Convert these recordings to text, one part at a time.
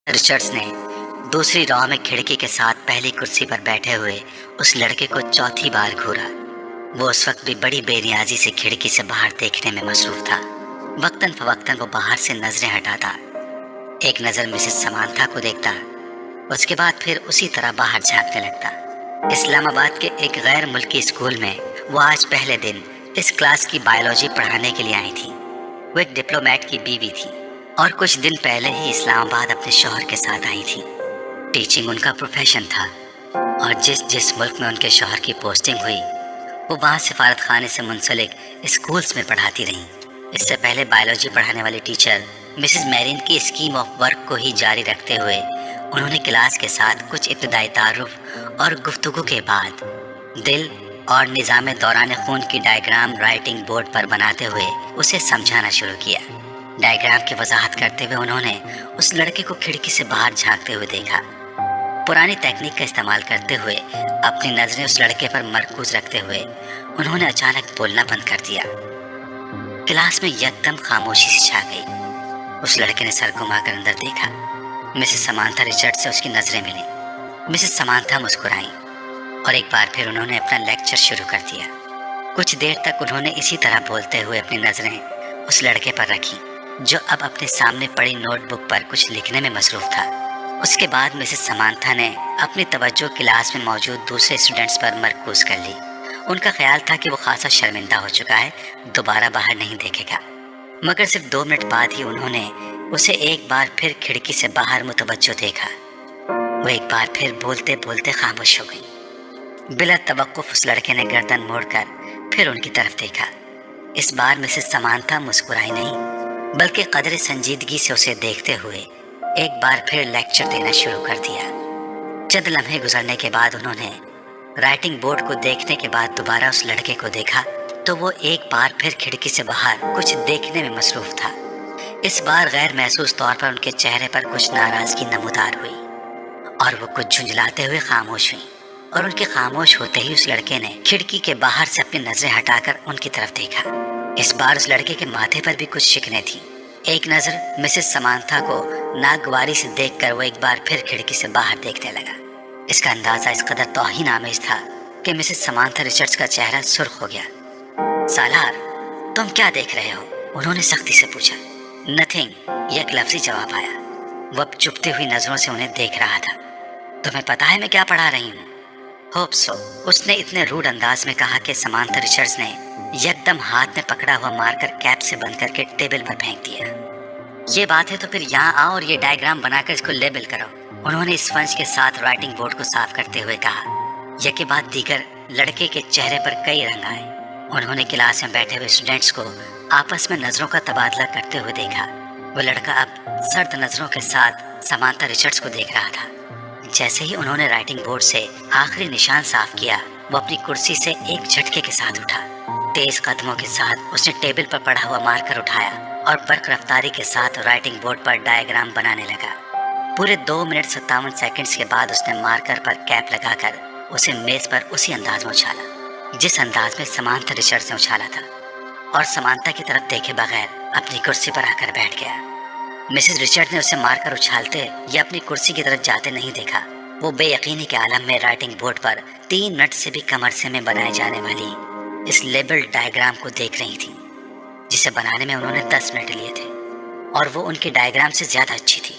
Richards ने दूसरी raw में खिड़की के साथ पहली कुर्सी पर बैठे हुए उस लड़के को चौथी बार घूरा। वो उस वक्त भी बड़ी बेनियाजी से खिड़की से बाहर देखने में मसरूफ था। वक्तन फवक्तन वो बाहर से नजरें हटाता, एक नज़र मिसेस समांथा को देखता, उसके बाद फिर उसी तरह बाहर झांकने लगता। इस्लामाबाद के एक गैर मुल्की स्कूल में वो आज पहले दिन इस क्लास की बायोलॉजी पढ़ाने के लिए आई थी। वो एक डिप्लोमेट की बीवी थी और कुछ दिन पहले ही इस्लामाबाद अपने शौहर के साथ आई थी। टीचिंग उनका प्रोफेशन था और जिस मुल्क में उनके शौहर की पोस्टिंग हुई वो वहाँ सफारत खाने से मुंसलिक स्कूल्स में पढ़ाती रहीं। इससे पहले बायोलॉजी पढ़ाने वाली टीचर मिसेस मैरिन की स्कीम ऑफ वर्क को ही जारी रखते हुए उन्होंने क्लास के साथ कुछ इब्तदाई तारुफ और गुफ्तगू के बाद दिल और निज़ाम दौरान खून की डायग्राम राइटिंग बोर्ड पर बनाते हुए उसे समझाना शुरू किया। डायग्राम की वजाहत करते हुए उन्होंने उस लड़के को खिड़की से बाहर झांकते हुए देखा। पुरानी तकनीक का इस्तेमाल करते हुए अपनी नजरें उस लड़के पर मरकूज रखते हुए उन्होंने अचानक बोलना बंद कर दिया। क्लास में यकदम खामोशी सी छा गई। उस लड़के ने सर घुमाकर अंदर देखा। मिसेस समांथा रिचर्ड से उसकी नजरें मिली। मिसेस समांथा मुस्कुराई और एक बार फिर उन्होंने अपना लेक्चर शुरू कर दिया। कुछ देर तक उन्होंने इसी तरह बोलते हुए अपनी नजरें उस लड़के पर रखी जो अब अपने सामने पड़ी नोटबुक पर कुछ लिखने में मसरूफ था। उसके बाद मिसेस समांथा ने अपनी तवज्जो क्लास में मौजूद दूसरे स्टूडेंट्स पर मरकूज कर ली। उनका ख्याल था कि वो खासा शर्मिंदा हो चुका है, दोबारा बाहर नहीं देखेगा। मगर सिर्फ 2 मिनट बाद ही उन्होंने उसे एक बार फिर खिड़की से बाहर मुतवज्जो देखा। वो एक बार फिर बोलते बोलते खामोश हो गई। बिला तवक्कुफ उस लड़के ने गर्दन मोड़कर फिर उनकी तरफ देखा। इस बार मिसेस समांथा मुस्कुराई नहीं, बल्कि कदर संजीदगी से उसे देखते हुए एक बार फिर लेक्चर देना शुरू कर दिया। चंद लम्हे गुजरने के बाद उन्होंने राइटिंग बोर्ड को देखने के बाद दोबारा उस लड़के को देखा तो वो एक बार फिर खिड़की से बाहर कुछ देखने में मसरूफ था। इस बार गैर महसूस तौर पर उनके चेहरे पर कुछ नाराजगी नमूदार हुई और वो कुछ झुंझलाते हुए खामोश हुई। और उनके खामोश होते ही उस लड़के ने खिड़की के बाहर से अपनी नजरें हटाकर उनकी तरफ देखा। इस बार उस लड़के के माथे पर भी कुछ शिकने थी। एक नजर मिसेस समांथा को नागवारी से देखकर वो एक बार फिर खिड़की से बाहर देखने लगा। इसका अंदाजा इस कदर तौहीन आमेज था कि मिसेस समांथा रिचर्ड्स का चेहरा सुर्ख हो गया। सालार, तुम क्या देख रहे हो? उन्होंने सख्ती से पूछा। नथिंग, एक लफ्ज़ी जवाब आया। वो अब चुभती हुई नजरों से उन्हें देख रहा था। तुम्हें पता है मैं क्या पढ़ा रही हूँ? होप सो, उसने इतने रूड अंदाज में कहा कि समांथा रिचर्ड्स ने यकदम हाथ में पकड़ा हुआ मारकर कैप से बंद करके टेबल पर फेंक दिया। ये बात है तो फिर यहाँ आओ और ये डायग्राम बनाकर इसको लेबल करो। उन्होंने स्पंज के साथ राइटिंग बोर्ड को साफ करते हुए कहा। यके बाद दीगर लड़के के चेहरे पर कई रंग आए। उन्होंने क्लास में बैठे हुए स्टूडेंट्स को आपस में नजरों का तबादला करते हुए देखा। वो लड़का अब सर्द नजरों के साथ समांथा रिचर्ड्स को देख रहा था। जैसे ही उन्होंने राइटिंग बोर्ड से आखिरी निशान साफ किया, वो अपनी कुर्सी से एक झटके के साथ उठा। तेज कदमों के साथ उसने टेबल पर पड़ा हुआ मार्कर उठाया और बर्क रफ्तारी के साथ राइटिंग बोर्ड पर डायग्राम बनाने लगा। पूरे 2 मिनट 57 सेकंड्स के बाद उसने मार्कर पर कैप लगाकर उसे मेज पर उसी अंदाज में उछाला जिस अंदाज में समांथा रिचर्ड्स ने उछाला था, और समांथा की तरफ देखे बगैर अपनी कुर्सी पर आकर बैठ गया। मिसेस रिचर्ड ने उसे मारकर उछालते या अपनी कुर्सी की तरफ जाते नहीं देखा। वो बेयकीनी के आलम में राइटिंग बोर्ड पर 3 मिनट से भी कम अरसे में बनाए जाने वाली इस लेबल डायग्राम को देख रही थी, जिसे बनाने में उन्होंने 10 मिनट लिए थे और वो उनके डायग्राम से ज्यादा अच्छी थी।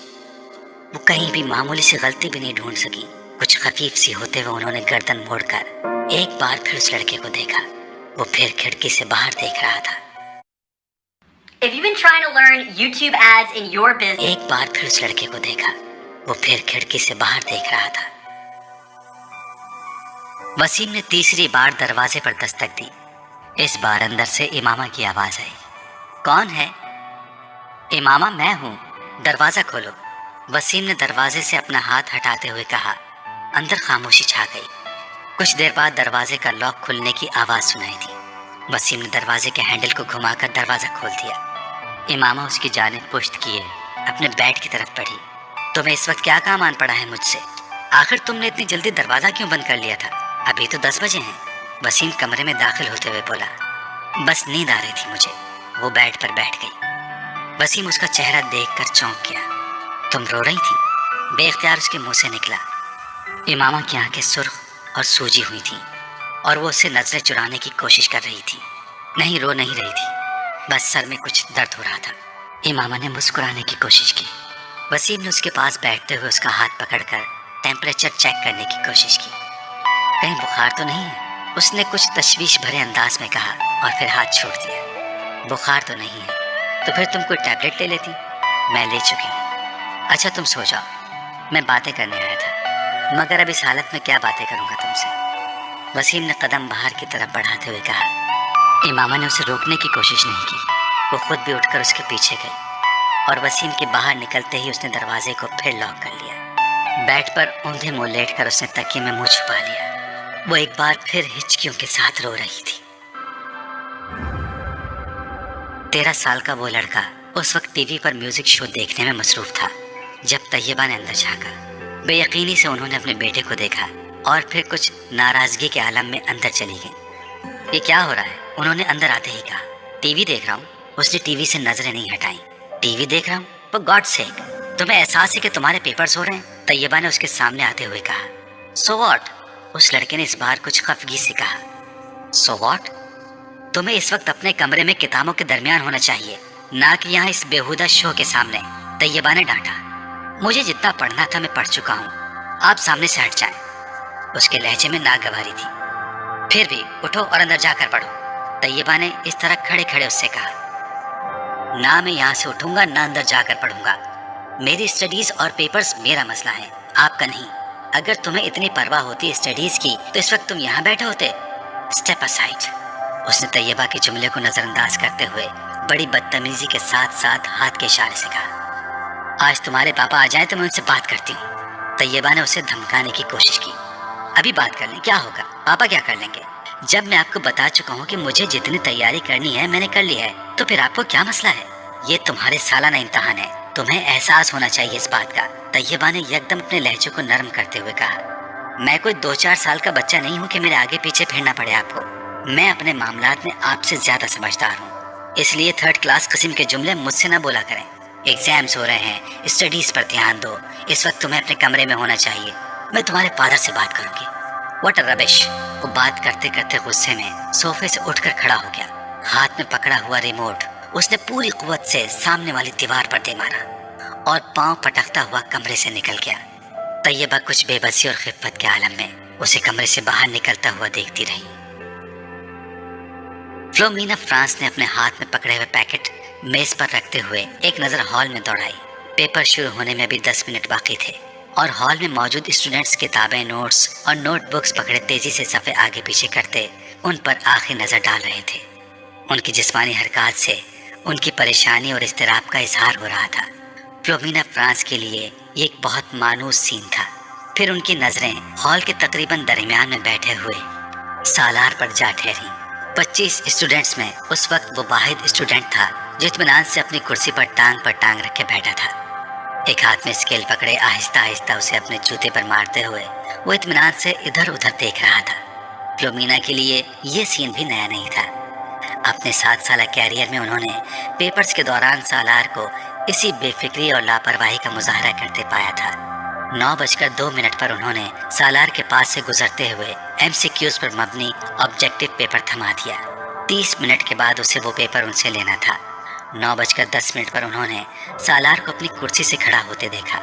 वो कहीं भी मामूली सी गलती भी नहीं ढूंढ सकी। कुछ खफीफ सी होते हुए उन्होंने गर्दन मोड़कर एक बार फिर उस लड़के को देखा। वो फिर खिड़की से बाहर देख रहा था। If you've been trying to learn YouTube ads in your business, एक बार फिर उस लड़के को देखा। वो फिर खिड़की से बाहर देख रहा था। वसीम ने तीसरी बार दरवाजे पर दस्तक दी। इस बार अंदर से इमामा की आवाज आई। कौन है? इमामा, मैं हूँ, दरवाजा खोलो। वसीम ने दरवाजे से अपना हाथ हटाते हुए कहा। अंदर खामोशी छा गई। कुछ देर बाद दरवाजे का लॉक खुलने की आवाज सुनाई दी। वसीम ने दरवाजे के हैंडल को घुमाकर दरवाजा खोल दिया। इमामा उसकी जानिब पुश्त किए अपने बेड की तरफ बढ़ी। तुम्हें इस वक्त क्या काम आन पड़ा है मुझसे? आखिर तुमने इतनी जल्दी दरवाजा क्यों बंद कर लिया था? अभी तो 10 बजे हैं। वसीम कमरे में दाखिल होते हुए बोला। बस नींद आ रही थी मुझे। वो बेड पर बैठ गई। वसीम उसका चेहरा देखकर चौंक गया। तुम रो रही थी? बे इख्तियार उसके मुंह से निकला। इमामा की आंखें सुर्ख और सूजी हुई थीं और वो उससे नजरें चुराने की कोशिश कर रही थी। नहीं, रो नहीं रही थी, बस सर में कुछ दर्द हो रहा था। इमामा ने मुस्कुराने की कोशिश की। वसीम ने उसके पास बैठते हुए उसका हाथ पकड़कर टेम्परेचर चेक करने की कोशिश की। कहीं बुखार तो नहीं है? उसने कुछ तशवीश भरे अंदाज में कहा और फिर हाथ छोड़ दिया। बुखार तो नहीं है, तो फिर तुम कोई टैबलेट ले लेती। मैं ले चुकी हूँ। अच्छा तुम सो जाओ, मैं बातें करने आया था, मगर अब इस हालत में क्या बातें करूँगा तुमसे। वसीम ने कदम बाहर की तरफ बढ़ाते हुए कहा। इमामा ने उसे रोकने की कोशिश नहीं की। वो खुद भी उठकर उसके पीछे गई और वसीम के बाहर निकलते ही उसने दरवाजे को फिर लॉक कर लिया। बेड पर औंधे मुंह लेटकर उसने तकिए में मुंह छुपा लिया। वो एक बार फिर हिचकियों के साथ रो रही थी। 13 साल का वो लड़का उस वक्त टीवी पर म्यूजिक शो देखने में मसरूफ था जब तैयबा ने अंदर झांका। बेयकीनी से उन्होंने अपने बेटे को देखा और फिर कुछ नाराजगी के आलम में अंदर चली गई। ये क्या हो रहा है? उन्होंने अंदर आते ही कहा। टीवी देख रहा हूँ। उसने टीवी से नजरें नहीं हटाई। टीवी देख रहा हूँ? फॉर गॉड सेक, तुम्हें एहसास है कि तुम्हारे पेपर्स हो रहे हैं? तैयबा ने उसके सामने आते हुए कहा। So what? उस लड़के ने इस बार कुछ खफगी से कहा। So what? तुम्हें इस वक्त अपने कमरे में किताबों के दरमियान होना चाहिए, ना कि यहाँ इस बेहुदा शो के सामने। तैयबा ने डांटा। मुझे जितना पढ़ना था मैं पढ़ चुका हूँ, आप सामने से हट जाएं। उसके लहजे में नागवारी थी। फिर भी उठो और अंदर जाकर पढ़ो, तैयबा ने इस तरह खड़े खड़े उससे कहा। ना मैं यहाँ से उठूंगा ना अंदर जाकर पढ़ूंगा। मेरी स्टडीज और पेपर्स मेरा मसला है, आपका नहीं। अगर तुम्हें इतनी परवाह होती स्टडीज की तो इस वक्त तुम यहाँ बैठे होते। Step aside. उसने तैयबा के जुमले को नजरअंदाज करते हुए बड़ी बदतमीजी के साथ साथ हाथ के इशारे से कहा। आज तुम्हारे पापा आ जाए तो मैं उनसे बात करती हूँ। तैयबा ने उसे धमकाने की कोशिश की। अभी बात कर लें, क्या होगा? पापा क्या कर लेंगे? जब मैं आपको बता चुका हूँ कि मुझे जितनी तैयारी करनी है मैंने कर ली है, तो फिर आपको क्या मसला है? ये तुम्हारे सालाना इम्तिहान है, तुम्हें एहसास होना चाहिए इस बात का। तैयबा ने यकदम अपने लहजे को नरम करते हुए कहा। मैं कोई 2-4 साल का बच्चा नहीं हूँ कि मेरे आगे पीछे फिरना पड़े आपको। मैं अपने मामलात में आपसे ज्यादा समझदार हूँ, इसलिए 3rd क्लास किस्म के जुमले मुझसे ना बोला करें। एग्जाम्स हो रहे हैं, स्टडीज पर ध्यान दो। इस वक्त तुम्हें अपने कमरे में होना चाहिए। मैं तुम्हारे फादर से बात करूंगी। What a rubbish. वो बात करते करते गुस्से में सोफे से उठकर खड़ा हो गया। हाथ में पकड़ा हुआ रिमोट उसने पूरी कुव्वत से सामने वाली दीवार पर दे मारा और पांव पटकता हुआ कमरे से निकल गया। तैयबा कुछ बेबसी और खिफ़्फ़त के आलम में उसे कमरे से बाहर निकलता हुआ देखती रही। फ्लोमिना फ्रांस ने अपने हाथ में पकड़े हुए पैकेट मेज पर रखते हुए एक नजर हॉल में दौड़ाई। पेपर शुरू होने में भी 10 मिनट बाकी थे और हॉल में मौजूद स्टूडेंट्स किताबें, नोट्स और नोटबुक्स पकड़े तेजी से सफ़े आगे पीछे करते उन पर आखिरी नजर डाल रहे थे। उनकी जिस्मानी हरकत से उनकी परेशानी और इज़्तिराब का इजहार हो रहा था। फ्लोमिना फ्रांस के लिए ये एक बहुत मानूस सीन था। फिर उनकी नजरें हॉल के तकरीबन दरमियान में बैठे हुए सालार पर जा ठहरी। 25 स्टूडेंट्स में उस वक्त वो वाहिद स्टूडेंट था जो इत्मीनान से अपनी कुर्सी पर टांग रखे बैठा था। एक हाथ में स्केल पकड़े आहिस्ता आहिस्ता उसे अपने जूते पर मारते हुए वो इत्मीनान से इधर उधर देख रहा था। फ्लोमिना के लिए ये सीन भी नया नहीं था। अपने 7 साल कैरियर में उन्होंने पेपर्स के दौरान सालार को इसी बेफिक्री और लापरवाही का मुजाहरा करते पाया था। 9:02 पर उन्होंने सालार के पास से गुजरते हुए MCQs पर मबनी ऑब्जेक्टिव पेपर थमा दिया। 30 मिनट के बाद उसे वो पेपर उनसे लेना था। 9:10 पर उन्होंने सालार को अपनी कुर्सी से खड़ा होते देखा।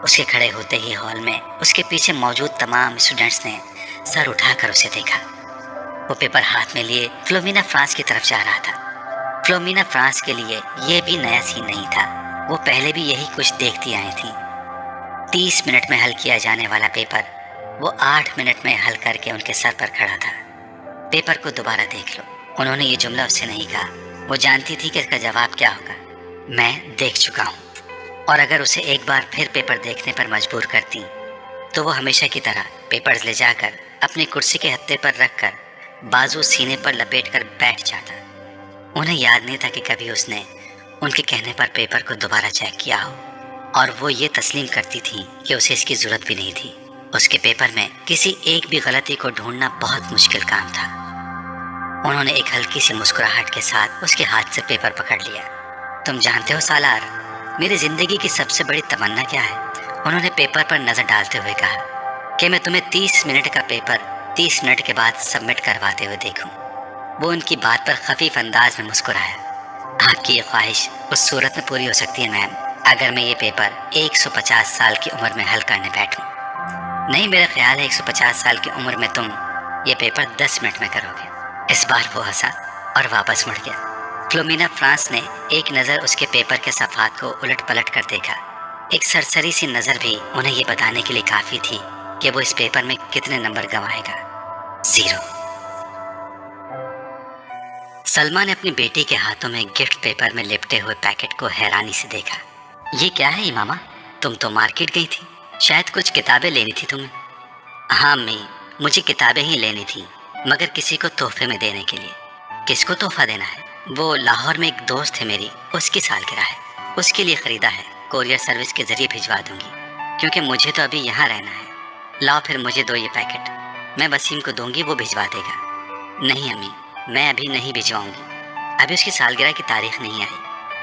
उसके खड़े होते ही हॉल में उसके पीछे मौजूद तमाम स्टूडेंट्स ने सर उठाकर उसे देखा। वो पेपर हाथ में लिए फ्लोमिना फ्रांस की तरफ जा रहा था। फ्लोमिना फ्रांस के लिए ये भी नया सीन नहीं था। वो पहले भी यही कुछ देखती आई थी। 30 मिनट में हल किया जाने वाला पेपर वो 8 मिनट में हल करके उनके सर पर खड़ा था। पेपर को दोबारा देख लो। उन्होंने ये जुमला उससे नहीं कहा। वो जानती थी कि इसका जवाब क्या होगा। मैं देख चुका हूँ। और अगर उसे एक बार फिर पेपर देखने पर मजबूर करती तो वो हमेशा की तरह पेपर्स ले जाकर अपनी कुर्सी के हत्थे पर रखकर बाजू सीने पर लपेटकर बैठ जाता। उन्हें याद नहीं था कि कभी उसने उनके कहने पर पेपर को दोबारा चेक किया हो, और वो ये तस्लीम करती थी कि उसे इसकी जरूरत भी नहीं थी। उसके पेपर में किसी एक भी गलती को ढूंढना बहुत मुश्किल काम था। उन्होंने एक हल्की सी मुस्कुराहट के साथ उसके हाथ से पेपर पकड़ लिया। तुम जानते हो सालार, मेरी जिंदगी की सबसे बड़ी तमन्ना क्या है? उन्होंने पेपर पर नजर डालते हुए कहा कि मैं तुम्हें 30 मिनट का पेपर 30 मिनट के बाद सबमिट करवाते हुए देखूं। वो उनकी बात पर खफीफ अंदाज में मुस्कुराया। आपकी ये ख्वाहिश उस सूरत में पूरी हो सकती है मैम, अगर मैं ये पेपर 150 साल की उम्र में हल करने बैठूं। नहीं, मेरा ख्याल है 150 साल की उम्र में तुम ये पेपर 10 मिनट में करोगे। इस बार वो हंसा और वापस मुड़ गया। फ्लोमिना फ्रांस ने एक नज़र उसके पेपर के सफ़ात को उलट पलट कर देखा। एक सरसरी सी नज़र भी उन्हें ये बताने के लिए काफ़ी थी कि वो इस पेपर में कितने नंबर गंवाएगा। 0। सलमा ने अपनी बेटी के हाथों में गिफ्ट पेपर में लिपटे हुए पैकेट को हैरानी से देखा। ये क्या है इमामा? तुम तो मार्केट गई थी, शायद कुछ किताबें लेनी थी तुम्हें। हाँ अम्मी, मुझे किताबें ही लेनी थी, मगर किसी को तोहफे में देने के लिए। किसको तोहफा देना है? वो लाहौर में एक दोस्त है मेरी, उसकी सालगिरह है, उसके लिए ख़रीदा है। कोरियर सर्विस के ज़रिए भिजवा दूंगी, क्योंकि मुझे तो अभी यहाँ रहना है। लाओ फिर मुझे दो ये पैकेट, मैं वसीम को दूंगी, वो भिजवा देगा। नहीं अम्मी, मैं अभी नहीं भिजवाऊंगी, अभी उसकी सालगिरह की तारीख नहीं आई।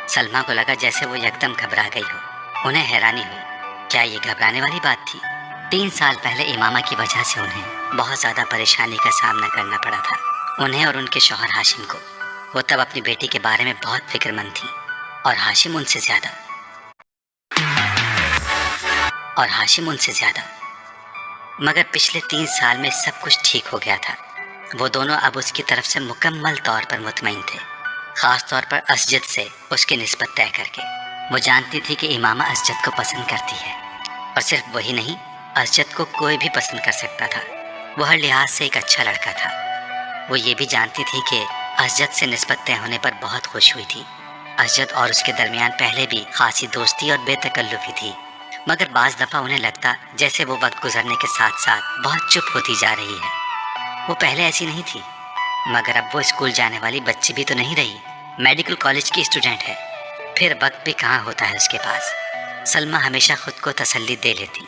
सलमा को लगा जैसे वो यकदम घबरा गई हो। उन्हें हैरानी हुई, क्या ये घबराने वाली बात थी? 3 साल पहले इमामा की वजह से उन्हें बहुत ज़्यादा परेशानी का सामना करना पड़ा था, उन्हें और उनके शौहर हाशिम को। वो तब अपनी बेटी के बारे में बहुत फिक्रमंद थी, और हाशिम उनसे ज़्यादा। मगर पिछले 3 साल में सब कुछ ठीक हो गया था। वो दोनों अब उसकी तरफ से मुकम्मल तौर पर मुतमईन थे, ख़ास तौर पर असजद से उसकी निस्बत तय करके। वो जानती थी कि इमामा असजद को पसंद करती है, और सिर्फ वही नहीं, असजद को कोई भी पसंद कर सकता था। वो हर लिहाज से एक अच्छा लड़का था। वो ये भी जानती थी कि असजद से निस्बत तय होने पर बहुत खुश हुई थी। असजद और उसके दरमियान पहले भी खासी दोस्ती और बेतकल्लुफ़ी थी, मगर बाज़ दफ़ा उन्हें लगता जैसे वो वक्त गुजरने के साथ साथ बहुत चुप होती जा रही है। वो पहले ऐसी नहीं थी, मगर अब वो स्कूल जाने वाली बच्ची भी तो नहीं रही, मेडिकल कॉलेज की स्टूडेंट है, फिर वक्त भी कहाँ होता है उसके पास। सलमा हमेशा खुद को तसल्ली दे लेती,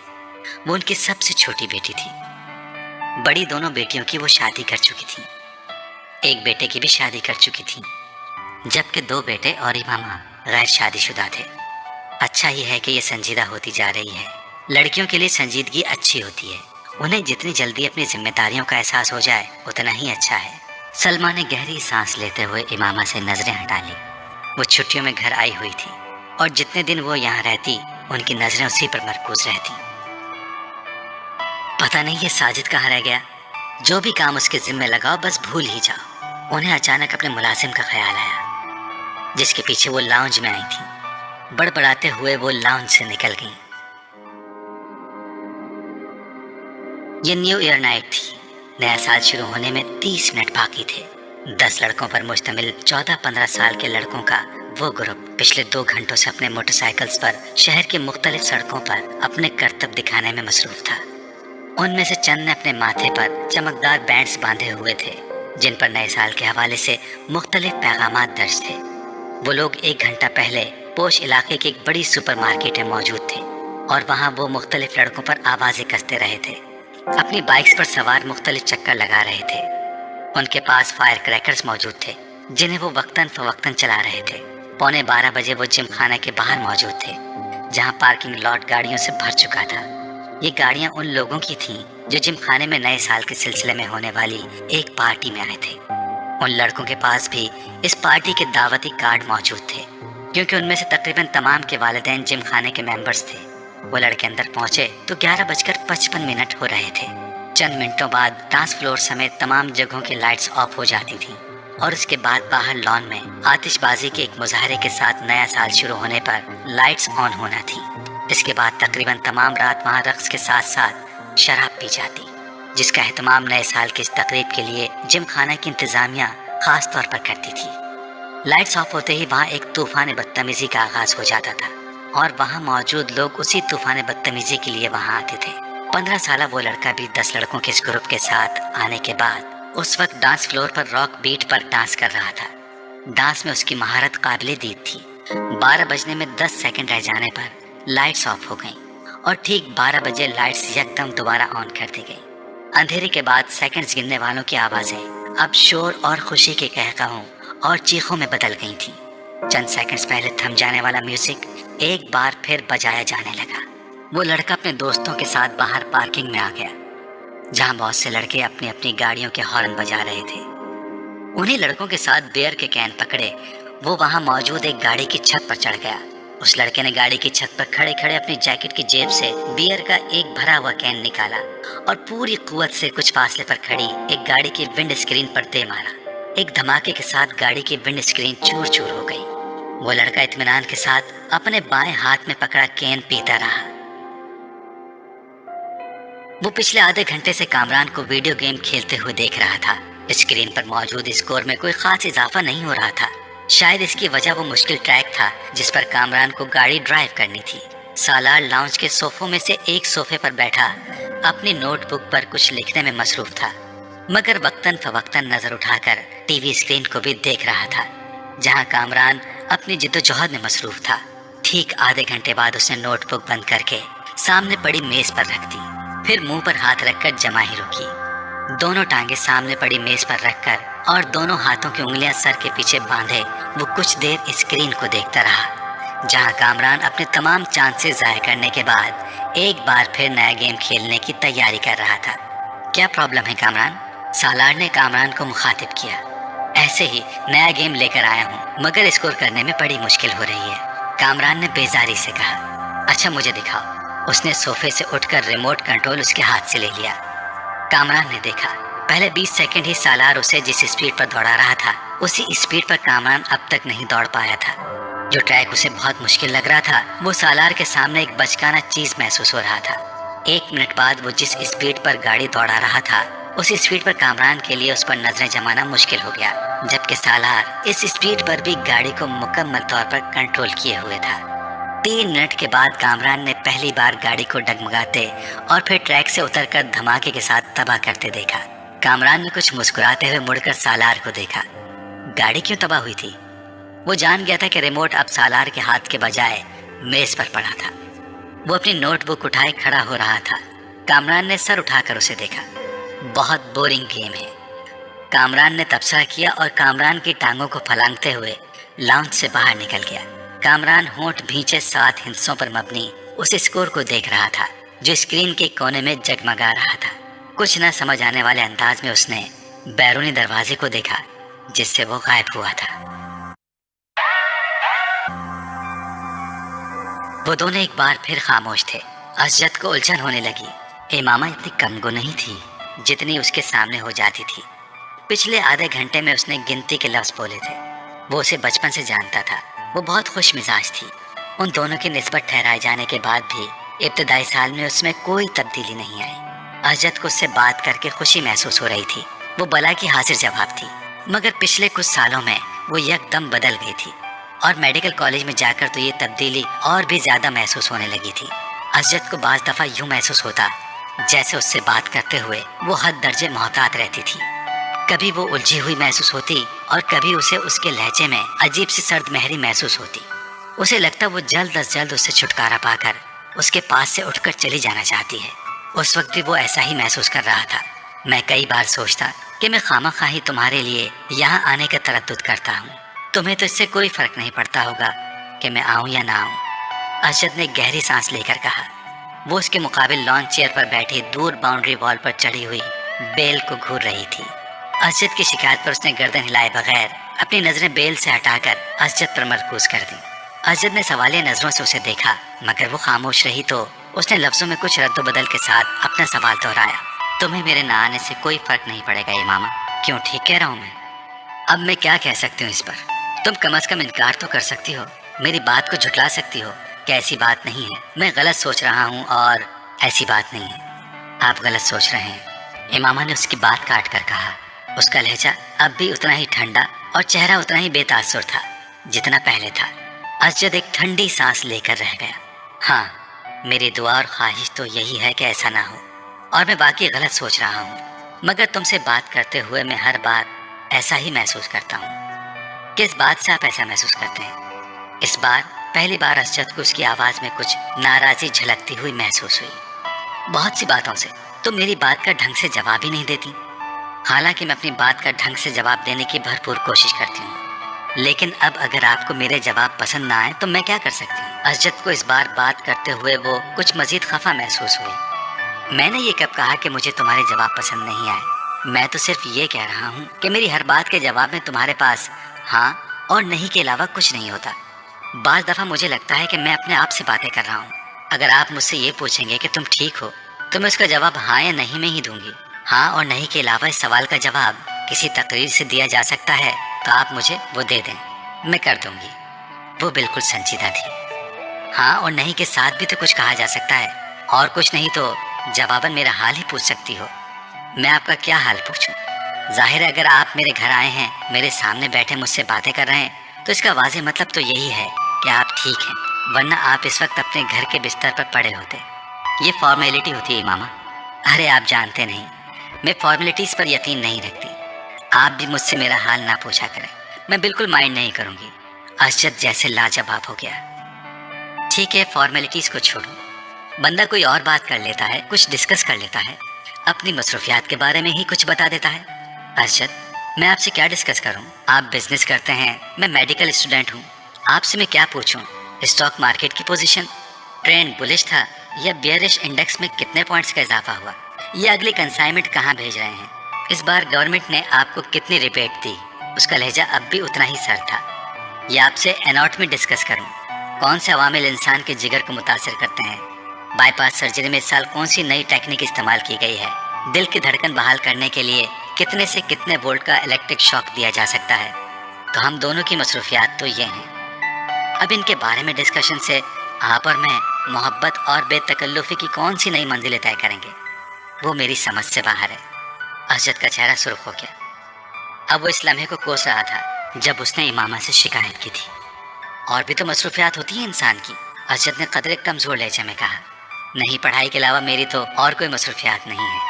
वो उनकी सबसे छोटी बेटी थी। बड़ी दोनों बेटियों की वो शादी कर चुकी थी, एक बेटे की भी शादी कर चुकी थी, जबकि 2 बेटे और इमामा गैर शादीशुदा थे। अच्छा ये है कि ये संजीदा होती जा रही है। लड़कियों के लिए संजीदगी अच्छी होती है, उन्हें जितनी जल्दी अपनी जिम्मेदारियों का एहसास हो जाए उतना ही अच्छा है। सलमा ने गहरी सांस लेते हुए इमामा से नजरें हटा ली। वो छुट्टियों में घर आई हुई थी, और जितने दिन वो यहाँ रहती उनकी नजरें उसी पर मरकूज रहती। पता नहीं ये साजिद कहाँ रह गया, जो भी काम उसके जिम्मे लगाओ बस भूल ही जाओ। उन्हें अचानक अपने मुलाजिम का ख्याल आया, जिसके पीछे वो लाउंज में आई थी। बड़बड़ाते हुए वो लाउंज से निकल गई। ये न्यू ईयर नाइट थी। नया साल शुरू होने में 30 मिनट बाकी थे। 10 लड़कों पर मुश्तमिल 14-15 साल के लड़कों का वो ग्रुप पिछले 2 घंटों से अपने मोटरसाइकिल्स पर शहर के मुख्तलिफ सड़कों पर अपने करतब दिखाने में मसरूफ था। उनमें से चंद ने अपने माथे पर चमकदार बैंड्स बांधे हुए थे, जिन पर नए साल के हवाले से मुख्तलिफ पैगामात दर्ज थे। वो लोग 1 घंटा पहले पोश इलाके की एक बड़ी सुपरमार्केट में मौजूद थे, और वहाँ वो मुख्तलिफ लड़कों पर आवाज़ें कसते रहे थे। अपनी बाइक्स पर सवार मुख्तलिफ चक्कर लगा रहे थे। उनके पास फायर क्रैकर्स मौजूद थे, जिन्हें वो वक्तन फवक्तन चला रहे थे। 11:15 बजे वो जिम खाना के बाहर मौजूद थे, जहाँ पार्किंग लॉट गाड़ियों से भर चुका था। ये गाड़ियाँ उन लोगों की थीं जो जिम खाने में नए साल के सिलसिले में होने वाली एक पार्टी में आए थे। उन लड़कों के पास भी इस पार्टी के दावती कार्ड मौजूद थे, क्योंकि उनमें से तकरीबन तमाम के वालिदैन जिम खाने के मेंबर्स थे। वो लड़के अंदर पहुंचे तो 11:55 हो रहे थे। चंद मिनटों बाद डांस फ्लोर समेत तमाम जगहों की लाइट्स ऑफ हो जाती थीं, और उसके बाद बाहर लॉन में आतिशबाजी के एक मुजाहरे के साथ नया साल शुरू होने पर लाइट्स ऑन होना थी। इसके बाद तकरीबन तमाम रात वहाँ रक्स के साथ साथ शराब पी जाती, जिसका एहतमाम नए साल की इस तकरीब के लिए जिम खाना की इंतजामिया खास तौर पर करती थी। लाइट्स ऑफ होते ही वहाँ एक तूफान बदतमीजी का आगाज हो जाता था, और वहाँ मौजूद लोग उसी तूफान बदतमीजी के लिए वहाँ आते थे। 15 साल वो लड़का भी 10 लड़कों के इस ग्रुप के साथ आने के बाद उस वक्त डांस फ्लोर पर रॉक बीट पर डांस कर रहा था। डांस में उसकी महारत काबिले दीद थी। 12 बजने में 10 सेकंड रह जाने पर लाइट्स ऑफ हो गईं, और ठीक 12 बजे लाइट्स यकदम दोबारा ऑन कर दी गई। अंधेरे के बाद सेकंड्स गिनने वालों की आवाज़ें अब शोर और खुशी के कहकाहों और चीखों में बदल गई थीं। चंद सेकंड्स पहले थम जाने वाला म्यूजिक एक बार फिर बजाया जाने लगा। वो लड़का अपने दोस्तों के साथ बाहर पार्किंग में आ गया, जहां बहुत से लड़के अपनी अपनी गाड़ियों के हॉर्न बजा रहे थे। उन्हीं लड़कों के साथ बियर के कैन पकड़े वो वहां मौजूद एक गाड़ी की छत पर चढ़ गया। उस लड़के ने गाड़ी की छत पर खड़े खड़े अपनी जैकेट की जेब से बियर का एक भरा हुआ कैन निकाला और पूरी कुव्वत से कुछ फासले पर खड़ी एक गाड़ी की विंड स्क्रीन पर दे मारा। एक धमाके के साथ गाड़ी की विंड स्क्रीन चूर चूर हो गई। वो लड़का इत्मीनान के साथ अपने बाएं हाथ में पकड़ा कैन पीता रहा। वो पिछले आधे घंटे से कामरान को वीडियो गेम खेलते हुए देख रहा था। स्क्रीन पर मौजूद स्कोर में कोई खास इजाफा नहीं हो रहा था। शायद इसकी वजह वो मुश्किल ट्रैक था जिस पर कामरान को गाड़ी ड्राइव करनी थी। सालार लाउंज के सोफों में से एक सोफे पर बैठा अपनी नोटबुक पर कुछ लिखने में मसरूफ था, मगर वक्तन फवक्तन नजर उठाकर टीवी स्क्रीन को भी देख रहा था, जहां कामरान अपनी जिद्दोजहद में मसरूफ था। ठीक आधे घंटे बाद उसने नोटबुक बंद करके सामने पड़ी मेज पर रख दी, फिर मुंह पर हाथ रखकर जमाही रुकी। दोनों टांगे सामने पड़ी मेज पर रखकर और दोनों हाथों की उंगलियां सर के पीछे बांधे वो कुछ देर स्क्रीन को देखता रहा, जहां कामरान अपने तमाम चांसेस जाया करने के बाद एक बार फिर नया गेम खेलने की तैयारी कर रहा था। क्या प्रॉब्लम है कामरान? सालार ने कामरान को मुखातिब किया। ऐसे ही नया गेम लेकर आया हूँ, मगर स्कोर करने में बड़ी मुश्किल हो रही है, कामरान ने बेजारी से कहा। अच्छा मुझे दिखाओ। उसने सोफे से उठकर रिमोट कंट्रोल उसके हाथ से ले लिया। कामरान ने देखा, पहले 20 सेकंड ही सालार उसे जिस स्पीड पर दौड़ा रहा था उसी स्पीड पर कामरान अब तक नहीं दौड़ पाया था। जो ट्रैक उसे बहुत मुश्किल लग रहा था वो सालार के सामने एक बचकाना चीज महसूस हो रहा था। 1 मिनट बाद वो जिस स्पीड पर गाड़ी दौड़ा रहा था उस स्पीड पर कामरान के लिए उस पर नजरें जमाना मुश्किल हो गया, जबकि सालार इस स्पीड पर भी गाड़ी को मुकम्मल तौर पर कंट्रोल किए हुए था। 3 मिनट के बाद कामरान ने पहली बार गाड़ी को डगमगाते और फिर ट्रैक से उतरकर धमाके के साथ तबाह करते देखा। कामरान ने कुछ मुस्कुराते हुए मुड़कर सालार को देखा। गाड़ी क्यों तबाह हुई थी? वो जान गया था कि रिमोट अब सालार के हाथ के बजाय मेज पर पड़ा था। वो अपनी नोटबुक उठाए खड़ा हो रहा था। कामरान ने सर उठाकर उसे देखा। बहुत बोरिंग गेम है, कामरान ने तबसरा किया और कामरान की टांगों को फलांगते हुए लाउंज से बाहर निकल गया। कामरान होंठ भींचे 7 हिस्सों पर मबनी उस स्कोर को देख रहा था जो स्क्रीन के कोने में जगमगा रहा था। कुछ न समझ आने वाले अंदाज में उसने बैरूनी दरवाजे को देखा जिससे वो गायब हुआ था। वो दोनों एक बार फिर खामोश थे। असजद को उलझन होने लगी। इमामा इतनी कमगो नहीं थी जितनी उसके सामने हो जाती थी। पिछले आधे घंटे में उसने गिनती के लफ्ज बोले थे। वो उसे बचपन से जानता था। वो बहुत खुश मिजाज थी। उन दोनों की निस्बत ठहराए जाने के बाद भी इब्तदाई साल में उसमें कोई तब्दीली नहीं आई। असजद को उससे बात करके खुशी महसूस हो रही थी। वो बला की हाजिर जवाब थी, मगर पिछले कुछ सालों में वो यकदम बदल गई थी और मेडिकल कॉलेज में जाकर तो ये तब्दीली और भी ज्यादा महसूस होने लगी थी। असजद को बाज दफा यूं महसूस होता जैसे उससे बात करते हुए वो हद दर्जे मोहतात रहती थी। कभी वो उलझी हुई महसूस होती और कभी उसे उसके लहजे में अजीब सी सर्द महरी महसूस होती। उसे लगता वो जल्द अज जल्द उससे छुटकारा पाकर उसके पास से उठकर चली जाना चाहती है। उस वक्त भी वो ऐसा ही महसूस कर रहा था। मैं कई बार सोचता कि मैं खामख्वाही तुम्हारे लिए यहाँ आने का तरद्दुद करता हूँ। तुम्हें तो इससे कोई फर्क नहीं पड़ता होगा कि मैं आऊँ या ना आऊँ। असजद ने गहरी सांस लेकर कहा। वो उसके मुकाबिल लॉन चेयर पर बैठी दूर बाउंड्री वॉल पर चढ़ी हुई बेल को घूर रही थी। असजद की शिकायत पर उसने गर्दन हिलाए बगैर अपनी नजरें बेल से हटाकर असजद पर मरकूज कर दी। असजद ने सवालिया नजरों से उसे देखा, मगर वो खामोश रही तो उसने लफ्जों में कुछ रद्दोबदल के साथ अपना सवाल दोहराया। तुम्हें मेरे ना आने से कोई फर्क नहीं पड़ेगा इमामा। क्यों, ठीक कह रहा हूँ मैं? अब मैं क्या कह सकती हूँ इस पर? तुम कम अज कम इनकार तो कर सकती हो, मेरी बात को झुटला सकती हो कि ऐसी बात नहीं है, मैं गलत सोच रहा हूँ और ऐसी बात नहीं है। आप गलत सोच रहे हैं, इमामा ने उसकी बात काट कर कहा। उसका लहजा अब भी उतना ही ठंडा और चेहरा उतना ही बेतासुर था जितना पहले था। असजद एक ठंडी सांस लेकर रह गया। हाँ, मेरी दुआ और ख्वाहिश तो यही है कि ऐसा ना हो, और मैं बाकी गलत सोच रहा हूँ, मगर तुमसे बात करते हुए मैं हर बार ऐसा ही महसूस करता हूँ। किस बात से आप ऐसा महसूस करते हैं? इस बार पहली बार असजद को उसकी आवाज़ में कुछ नाराज़ी झलकती हुई महसूस हुई। बहुत सी बातों से तुम मेरी बात का ढंग से जवाब ही नहीं देती। हालांकि मैं अपनी बात का ढंग से जवाब देने की भरपूर कोशिश करती हूँ, लेकिन अब अगर आपको मेरे जवाब पसंद ना आए तो मैं क्या कर सकती हूँ? असजद को इस बार बात करते हुए वो कुछ मजीद खफा महसूस हुई। मैंने ये कब कहा कि मुझे तुम्हारे जवाब पसंद नहीं आए? मैं तो सिर्फ ये कह रहा हूँ कि मेरी हर बात के जवाब में तुम्हारे पास हाँ और नहीं के अलावा कुछ नहीं होता। बाज़ दफ़ा मुझे लगता है कि मैं अपने आप से बातें कर रहा हूँ। अगर आप मुझसे ये पूछेंगे कि तुम ठीक हो, तो मैं उसका जवाब हाँ या नहीं में ही दूंगी। हाँ और नहीं के अलावा इस सवाल का जवाब किसी तकरीर से दिया जा सकता है तो आप मुझे वो दे दें, मैं कर दूंगी। वो बिल्कुल संजीदा थी। हाँ और नहीं के साथ भी तो कुछ कहा जा सकता है, और कुछ नहीं तो जवाबन मेरा हाल ही पूछ सकती हो। मैं आपका क्या हाल पूछूं? जाहिर है अगर आप मेरे घर आए हैं, मेरे सामने बैठे मुझसे बातें कर रहे हैं, तो इसका वाज़ेह मतलब तो यही है कि आप ठीक हैं, वरना आप इस वक्त अपने घर के बिस्तर पर पड़े होते। ये फॉर्मेलिटी होती है इमामा। अरे आप जानते नहीं, मैं फॉर्मेलिटीज़ पर यकीन नहीं रखती। आप भी मुझसे मेरा हाल ना पूछा करें, मैं बिल्कुल माइंड नहीं करूँगी। असजद जैसे लाजवाब हो गया। ठीक है, फॉर्मेलिटीज़ को छोड़ो, बंदा कोई और बात कर लेता है, कुछ डिस्कस कर लेता है, अपनी मसरूफियात के बारे में ही कुछ बता देता है। असजद, मैं आपसे क्या डिस्कस करूं? आप बिजनेस करते हैं, मैं मेडिकल स्टूडेंट हूं। आपसे मैं क्या पूछूं? स्टॉक मार्केट की पोजीशन, ट्रेंड बुलिश था या बियरिश, इंडेक्स में कितने पॉइंट्स का इजाफा हुआ, या अगली कंसाइनमेंट कहाँ भेज रहे हैं, इस बार गवर्नमेंट ने आपको कितनी रिबेट दी, उसका लहजा अब भी उतना ही सर था। या आपसे एनाटॉमी डिस्कस करूं, कौन से अवामिल इंसान के जिगर को मुतासर करते हैं, बाईपास सर्जरी में इस साल कौन सी नई टेक्निक इस्तेमाल की गई है, दिल की धड़कन बहाल करने के लिए कितने से कितने वोल्ट का इलेक्ट्रिक शॉक दिया जा सकता है। तो हम दोनों की मसरूफियात तो ये हैं। अब इनके बारे में डिस्कशन से आप और मैं मोहब्बत और बेतकल्लुफ़ी की कौन सी नई मंजिलें तय करेंगे, वो मेरी समझ से बाहर है। असजद का चेहरा सुर्ख हो गया। अब वो इस लम्हे को कोस रहा था जब उसने इमामा से शिकायत की थी। और भी तो मसरूफियात होती हैं इंसान की। असजद ने कदरे कमज़ोर लहजे में कहा, नहीं, पढ़ाई के अलावा मेरी तो और कोई मसरूफियात नहीं है।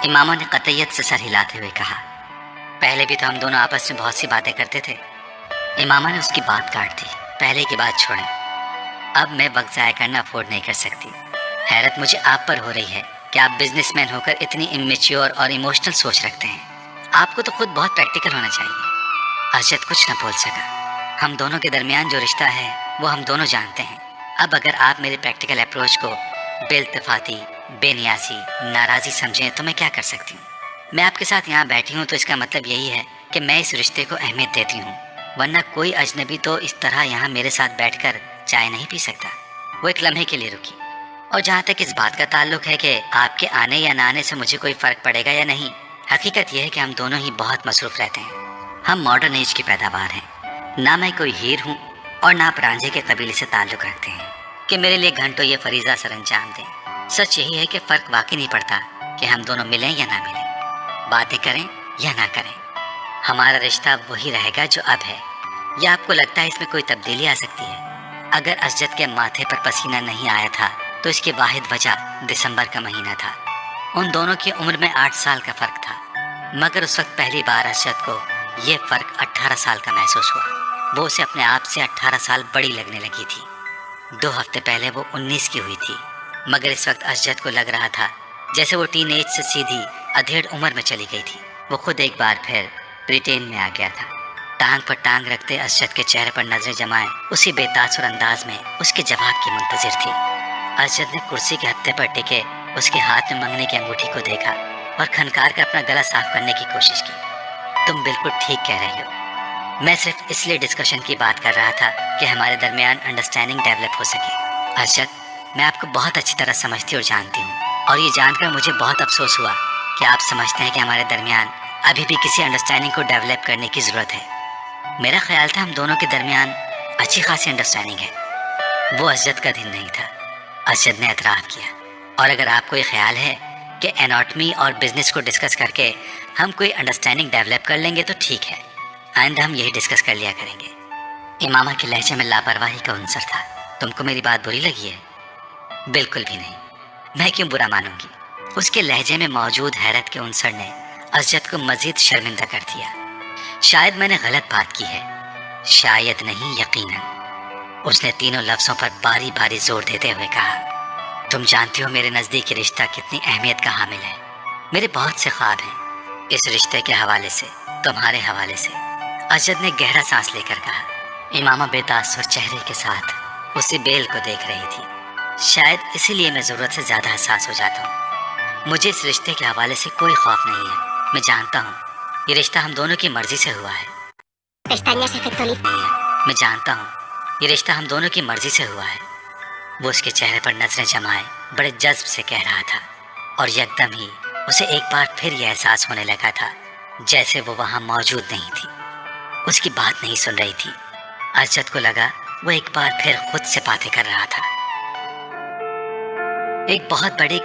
इमामा ने कतईयत से सर हिलाते हुए कहा, पहले भी तो हम दोनों आपस में बहुत सी बातें करते थे। इमामा ने उसकी बात काट दी, पहले की बात छोड़ें, अब मैं वक्त ज़ाया करना अफोर्ड नहीं कर सकती। हैरत मुझे आप पर हो रही है कि आप बिजनेसमैन होकर इतनी इमेच्योर और इमोशनल सोच रखते हैं। आपको तो खुद बहुत प्रैक्टिकल होना चाहिए। असजद कुछ न बोल सका। हम दोनों के दरमियान जो रिश्ता है वो हम दोनों जानते हैं। अब अगर आप मेरे प्रैक्टिकल अप्रोच को बेइल्तिफाती, बेनियाजी, नाराज़ी समझें तो मैं क्या कर सकती हूँ? मैं आपके साथ यहाँ बैठी हूँ तो इसका मतलब यही है कि मैं इस रिश्ते को अहमियत देती हूँ, वरना कोई अजनबी तो इस तरह यहाँ मेरे साथ बैठकर चाय नहीं पी सकता। वो एक लम्हे के लिए रुकी। और जहाँ तक इस बात का ताल्लुक है कि आपके आने या ना आने से मुझे कोई फ़र्क पड़ेगा या नहीं, हकीकत यह है कि हम दोनों ही बहुत मसरूफ़ रहते हैं। हम मॉडर्न एज की पैदावार हैं। ना मैं कोई हीर हूँ और ना आप रांझे के कबीले से ताल्लुक़ रखते हैं कि मेरे लिए घंटों ये फरीज़ा सर अंजाम दें। सच यही है कि फ़र्क वाकई नहीं पड़ता कि हम दोनों मिलें या ना मिलें, बातें करें या ना करें। हमारा रिश्ता वही रहेगा जो अब है, या आपको लगता है इसमें कोई तब्दीली आ सकती है? अगर असजद के माथे पर पसीना नहीं आया था तो इसकी वाहिद वजह दिसंबर का महीना था। उन दोनों की उम्र में 8 साल का फ़र्क था, मगर उस वक्त पहली बार असजद को ये फ़र्क 18 साल का महसूस हुआ। वो उसे अपने आप से 18 साल बड़ी लगने लगी थी। 2 हफ्ते पहले वो 19 की हुई थी, मगर इस वक्त असजद को लग रहा था जैसे वो टीन एज से सीधी अधेड़ उम्र में चली गई थी। वो खुद एक बार फिर ब्रिटेन में आ गया था। टांग पर टांग रखते असजद के चेहरे पर नजरें जमाए उसी बेतासुर अंदाज में उसके जवाब की मुंतजिर थी। असजद ने कुर्सी के हत्थे पर टिके उसके हाथ में मंगनी की अंगूठी को देखा और खनकार कर अपना गला साफ करने की कोशिश की। तुम बिल्कुल ठीक कह रही हो। मैं सिर्फ इसलिए डिस्कशन की बात कर रहा था कि हमारे दरमियान अंडरस्टैंडिंग डेवलप हो सके। असजद, मैं आपको बहुत अच्छी तरह समझती और जानती हूँ, और ये जानकर मुझे बहुत अफसोस हुआ कि आप समझते हैं कि हमारे दरमियान अभी भी किसी अंडरस्टैंडिंग को डेवलप करने की ज़रूरत है। मेरा ख्याल था हम दोनों के दरमियान अच्छी खासी अंडरस्टैंडिंग है। वो असजद का दिन नहीं था। असजद ने एतराफ़ किया, और अगर आपको ये ख्याल है कि एनाटॉमी और बिजनेस को डिस्कस करके हम कोई अंडरस्टैंडिंग डेवलप कर लेंगे तो ठीक है, आइंदा हम यही डिस्कस कर लिया करेंगे। इमामा के लहजे में लापरवाही का अंसर था। तुमको मेरी बात बुरी लगी है? बिल्कुल भी नहीं, मैं क्यों बुरा मानूंगी? उसके लहजे में मौजूद हैरत के अंसर ने असजद को मज़ीद शर्मिंदा कर दिया। शायद मैंने गलत बात की है, शायद नहीं, यकीनन। उसने तीनों लफ्ज़ों पर बारी बारी जोर देते हुए कहा, तुम जानती हो मेरे नज़दीक रिश्ता कितनी अहमियत का हामिल है। मेरे बहुत से ख्वाब हैं इस रिश्ते के हवाले से, तुम्हारे हवाले से। असजद ने गहरा सांस लेकर कहा। इमामा बेतासुर चेहरे के साथ उसी बेल को देख रही थी। शायद इसीलिए मैं ज़रूरत से ज़्यादा हसास हो जाता हूँ। मुझे इस रिश्ते के हवाले से कोई खौफ नहीं है। मैं जानता हूँ ये रिश्ता हम दोनों की मर्जी से हुआ है। Pestañas efecto lift. नहीं है। मैं जानता हूँ ये रिश्ता हम दोनों की मर्जी से हुआ है। वो उसके चेहरे पर नजरें जमाए बड़े जज्ब से कह रहा था, और यकदम ही उसे एक बार फिर यह एहसास होने लगा था जैसे वो वहाँ मौजूद नहीं थी, उसकी बात नहीं सुन रही थी। अरशद को लगा वो एक बार फिर खुद से बातें कर रहा था। एक बहुत बड़ी